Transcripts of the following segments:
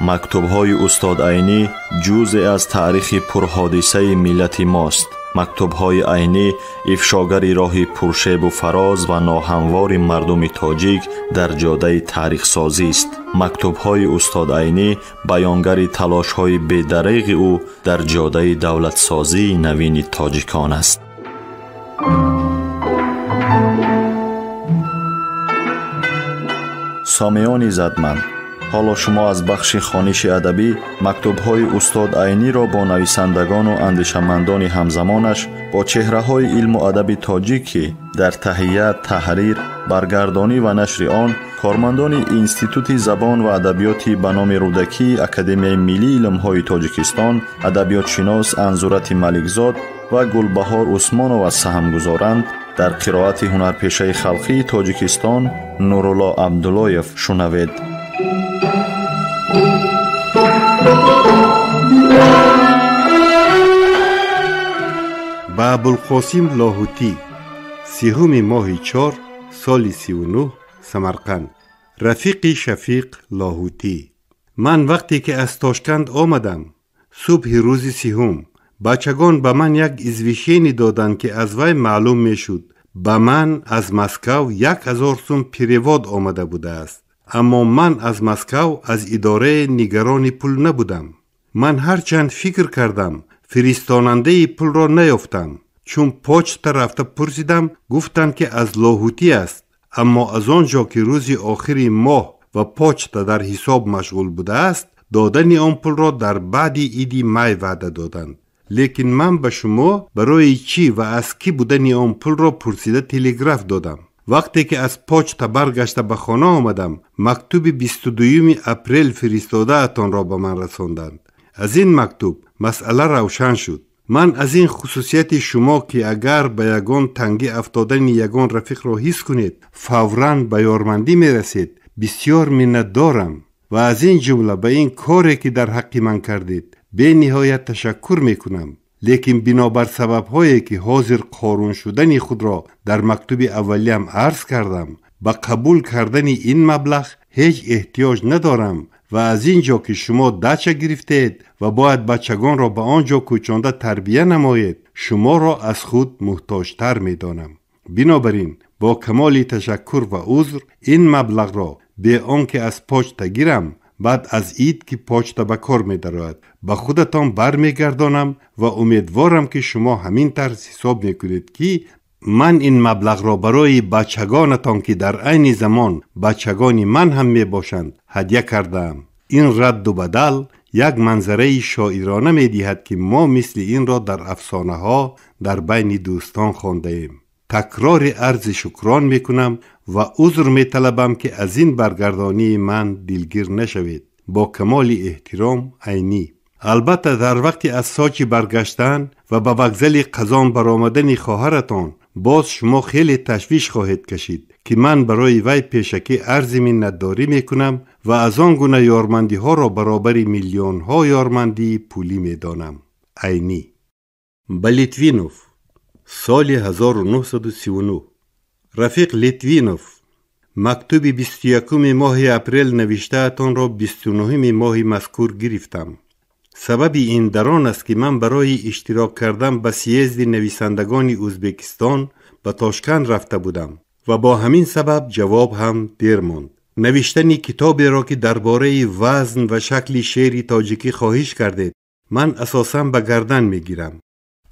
مکتوب‌های استاد عینی جزئی از تاریخ پرحادثه ملت ماست. مکتوب‌های عینی افشاگر راه پرشیب و فراز و ناهموار مردم تاجیک در جاده تاریخ سازی است. مکتوب‌های استاد عینی بیانگر تلاش‌های بی‌دریغ او در جاده دولت سازی نوین تاجیکان است. سامیان عزتمند، حالا شما از بخش خوانش ادبی مکتوب‌های استاد عینی را با نویسندگان و اندیشمندان همزمانش با چهره‌های علم و ادب تاجیک که در تهیه، تحریر، برگردانی و نشر آن کارمندان انستیتوت زبان و ادبیات به نام رودکی اکادمی ملی علم‌های تاجیکستان، ادبیات شناس انزورت ملکزاد و گلبهار عثمانова سهم گذارند. در قرائت هنرپیشه خلقی تاجیکستان نورالله عبداللهیف شنوید. با ابوالقاسم لاهوتی 30 ماه 4 سال 39 سمرقند. رفیق شفیق لاهوتی: من وقتی که از تاشکند آمدم صبح روز 30 بچگان به من یک ازویشینی دادند که از وی معلوم می شد به من از مسکو 1000 سوم پیرواد آمده بوده است. اما من از مسکو از اداره نگران پول نبودم. من هرچند فکر کردم فرستاننده پول را نیافتم. چون پوچت رفته پرسیدم گفتند که از لاهوتی است. اما از آنجا که روز آخری ماه و پوچت در حساب مشغول بوده است دادن آن پول را در بعد عید می وعده دادند. لیکن من به شما برای چی و از کی بودن آن پول را پرسیده تلگراف دادم. وقتی که از پوچت برگشته به خانه آمدم مکتوب 22 اپریل فرستاده اتان را به من رساندند. از این مکتوب مسئله روشن شد. من از این خصوصیت شما که اگر به یگان تنگی افتادن یگان رفیق را حس کنید فوراً به یارمندی می رسید بسیار منت دارم و از این جمله به این کاری که در حق من کردید به نهایت تشکر می کنم. لیکن بنابر سبب‌هایی که حاضر قارون شدن خود را در مکتوب اولیم عرض کردم با قبول کردن این مبلغ هیچ احتیاج ندارم و از اینجا که شما دچه گرفتید و باید بچگان را به آنجا کوچانده تربیه نمایید شما را از خود محتاجتر می دانم. بنابراین با کمال تشکر و عذر این مبلغ را به آنکه از پوچت گیرم بعد از عید که پوچت به کار می درآید به خودتان برمیگردانم و امیدوارم که شما همین طرز حساب میکنید که من این مبلغ را برای بچگانتان که در عین زمان بچگانی من هم می باشند هدیه کردم. این رد و بدل یک منظره شاعرانه می دهد که ما مثل این را در افسانه ها در بین دوستان خوانده ایم. تکرار عرض شکران می کنم و عذر می طلبم که از این برگردانی من دلگیر نشوید. با کمال احترام عینی. البته در وقت از ساچی برگشتن و به وگزل قزان برآمدن خواهرتان باز شما خیلی تشویش خواهید کشید که من برای وی پیشکی عرض منتداری می کنم و از آن گونه یارمندی ها را برابر میلیون ها یارمندی پولی می دانم. عینی. به لیتوینوف سال 1939. رفیق لیتوینوف: مکتوب 21 ماه اپریل نوشته اتان را 29 ماه مذکور گرفتم. سبب این دران است که من برای اشتراک کردن به سیزد نویسندگان ازبکستان به تاشکند رفته بودم و با همین سبب جواب هم دیر ماند. نوشتن کتابی را که درباره وزن و شکل شعر تاجیکی خواهش کردید من اساساً به گردن میگیرم.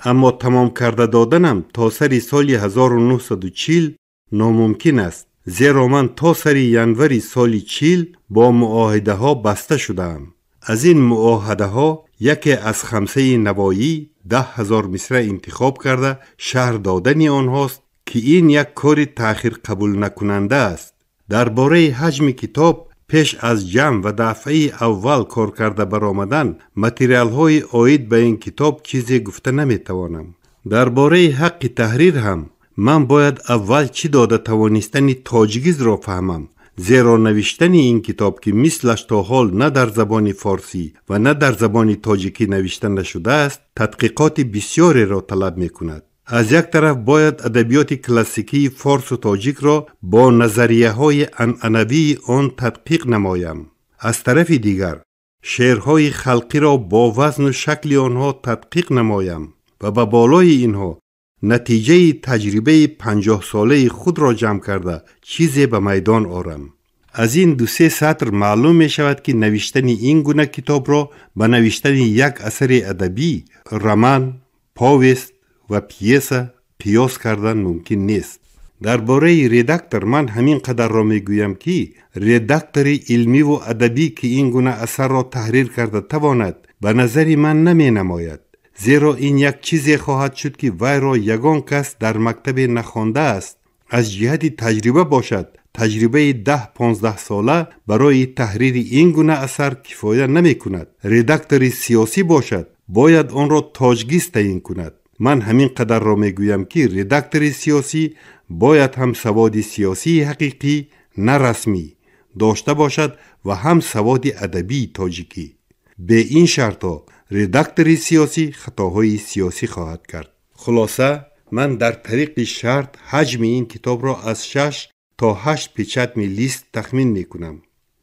اما تمام کرده دادنم تا سر سال 1940 ناممکن است، زیرا من تا سر ینوری سال 40 با معاهده ها بسته شدم. از این معاهده ها یکی از خمسه نوایی 10,000 مصرع انتخاب کرده شهر دادن آنهاست که این یک کار تأخیر قبول نکننده است. درباره حجم کتاب پیش از جمع و دفعه اول کار کرده برآمدن متریال های آید به این کتاب چیزی گفته نمیتوانم. درباره حق تحریر هم من باید اول چی داده توانستن تاجیکیز را فهمم، زیرا نوشتن این کتاب که مثلش تا حال نه در زبان فارسی و نه در زبان تاجیکی نوشته نشده است تحقیقات بسیاری را طلب می کند. از یک طرف باید ادبیات کلاسیکی فارس و تاجیک را با نظریه های عنعنوی آن تطبیق نمایم. از طرف دیگر شعرهای خلقی را با وزن و شکل آنها تدقیق نمایم و به بالای اینها نتیجه تجربه 50 ساله خود را جمع کرده چیزی به میدان آورم. از این 2-3 سطر معلوم می شود که نوشتن این گونه کتاب را به نوشتن یک اثر ادبی، رمان، پاوست و پیسه قیاس کردن ممکن نیست. درباره ردکتور من همین قدر را می گویم که ردکتور علمی و ادبی که این گونه اثر را تحریر کرده تواند به نظر من نمی نماید، زیرا این یک چیزی خواهد شد که وی را یگان کس در مکتب نخوانده است. از جهت تجربه باشد، تجربه 10-15 ساله برای تحریر این گونه اثر کفایت نمی کند. ردکتور سیاسی باشد، باید آن را تاجگیست تعیین کند. من همین قدر را می گویم که ردکتور سیاسی باید هم سواد سیاسی حقیقی نه رسمی داشته باشد و هم سواد ادبی تاجیکی. به این شرطا ردکتور سیاسی خطاهای سیاسی خواهد کرد. خلاصه من در طریق شرط حجم این کتاب را از 6 تا 8 پیچت لیست تخمین می کنم.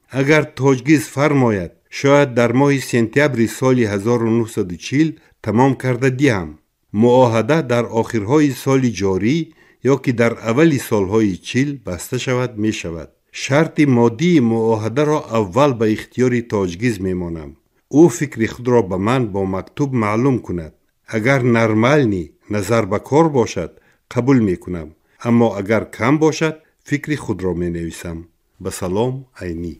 اگر تاجگیز فرماید شاید در ماه سپتامبر سال 1940 تمام کرده دیم. معاهده در آخرهای سال جاری یا که در اول سالهای 40 بسته شود می شود. شرط مادی معاهده را اول به اختیار تاجگیز می مانم. او فکر خود را به من با مکتوب معلوم کند. اگر نرمال نظر به کار باشد قبول می کنم، اما اگر کم باشد فکر خود را می نویسم. به سلام عینی.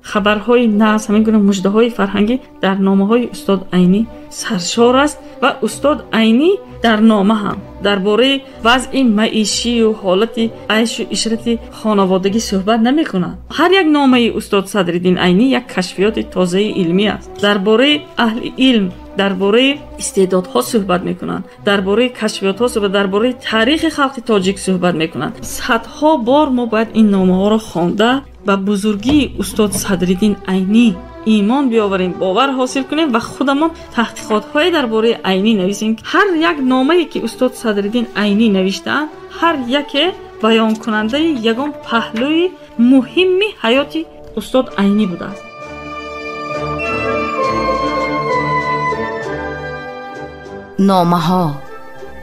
خبرهای ناز، همین گونه مژده‌های فرهنگی در نامه‌های استاد عینی سرشار است و استاد عینی در نامه هم درباره وضع معیشی و حالت عیش و عشرت خانوادگی صحبت نمی‌کنند. هر یک نامه استاد صدرالدین عینی یک کشفیات تازه علمی است. درباره اهل علم، درباره استعدادها صحبت میکنند، درباره کشفیات‌ها صحبت، درباره تاریخ خلق تاجیک صحبت میکنند. صدها بار ما باید این نامه‌ها را خوانده و بزرگی استاد صدرالدین عینی ایمان بیاوریم، باور حاصل کنیم و خودمان تحقیقات‌های درباره عینی نویسیم. هر یک نامه‌ای که استاد صدرالدین عینی نوشته‌اند هر یک بیان کننده یگان پهلوی مهم حیات استاد عینی بوده است.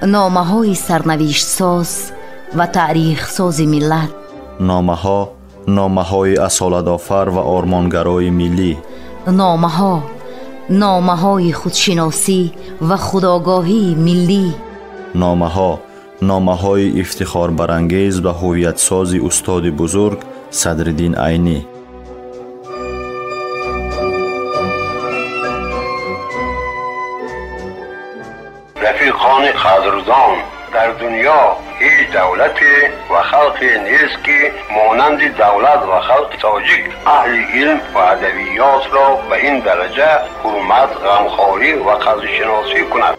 نامه های سرنوشت ساز و تاریخ ساز ملت. نامه های اصالت آفر و آرمانگرای ملی. نامه های خودشناسی و خودآگاهی ملی. نامه های افتخار برانگیز و هویت سازی استاد بزرگ صدرالدین عینی. رفیقان قدردان، در دنیا هیچ دولتی و خلقی نیست که مانند دولت و خلق تاجیک اهل علم و ادبیات را به این درجه حرمت، غمخواری و قدرشناسی کند.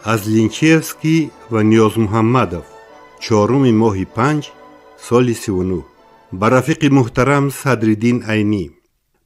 از لینچیفسکی و نیاز محمدов 4 ماه 5 سال 39. به رفیق محترم صدرالدین عینی،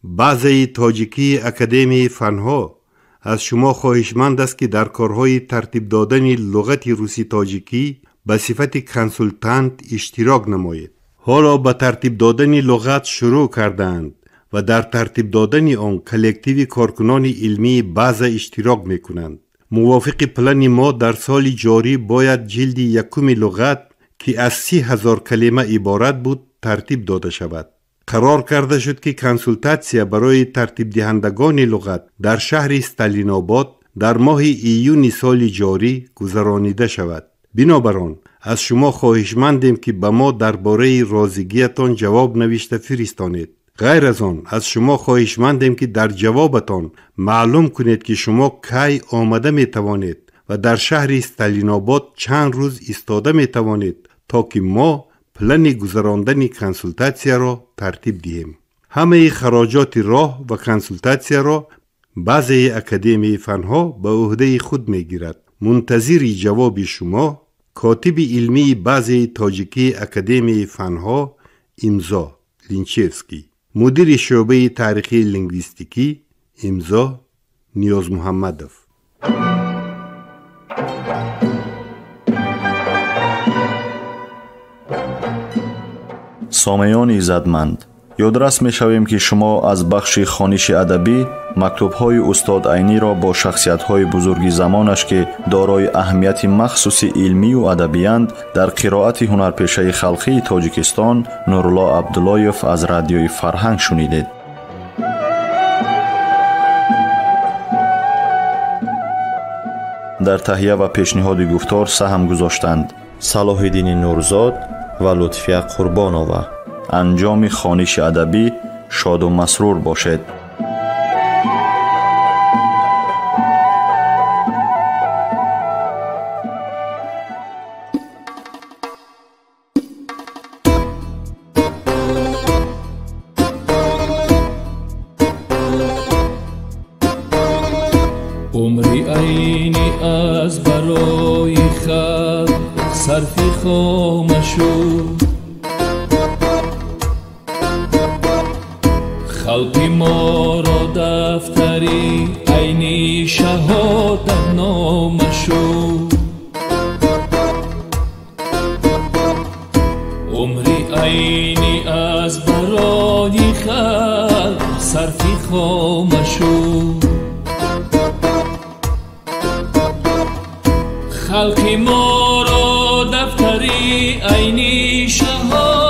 بعضی تاجیکی اکادمی فنها از شما خواهشمند است که در کارهای ترتیب دادن لغت روسی تاجیکی به صفت کنسولتانت اشتراک نمایید. حالا به ترتیب دادن لغت شروع کردند و در ترتیب دادن آن کلکتیو کارکنان علمی بعض اشتراک میکنند. موافق پلن ما در سال جاری باید جلد 1 لغت که از 30,000 کلمه عبارت بود ترتیب داده شود. قرار کرده شد که کنسولتاسیا برای ترتیب دهندگان لغت در شهر استالیناباد در ماه ایون سال جاری گذرانیده شود. بنابراین از شما خواهشمندیم که به ما درباره رازیگیتان جواب نوشته فرستانید. غیر از آن از شما خواهشمندیم که در جوابتان معلوم کنید که شما کی آمده می توانید و در شهر استالیناباد چند روز ایستاده می توانید تا که ما پلن گذراندن کنسولتاسیا را ترتیب دهیم. همه خراجات راه و کنسولتاسیا را بعضی اکادمی فنها به عهده خود می گیرد. منتظر جواب شما، کاتب علمی بعضی تاجیکی اکادمی فنها، امضا لینچیفسکی. مدیر شعبه تاریخی لینگویستیکی، امضا نیاز محمدов. سامعان عزتمند، یادرس می‌شویم که شما از بخش خوانش ادبی مکتوب‌های استاد عینی را با شخصیت‌های بزرگ زمانش که دارای اهمیت مخصوص علمی و ادبی‌اند در قرائت هنرپیشه خلقی تاجیکستان نورالله عبداللهیف از رادیوی فرهنگ شنیدید. در تهیه و پیشنهاد گفتار سهم گذاشتند صلاح‌الدین نورزاد و لطفیه قربانова. انجام خوانش ادبی شاد و مسرور باشد. عمری عینی از برای خلق صرفی خامشو، خلقی ما را دفتری عینی شهادت نامشو. عمری عینی از برای خلق صرفی خامشو، خلقی ما را دفتری عینی شهادت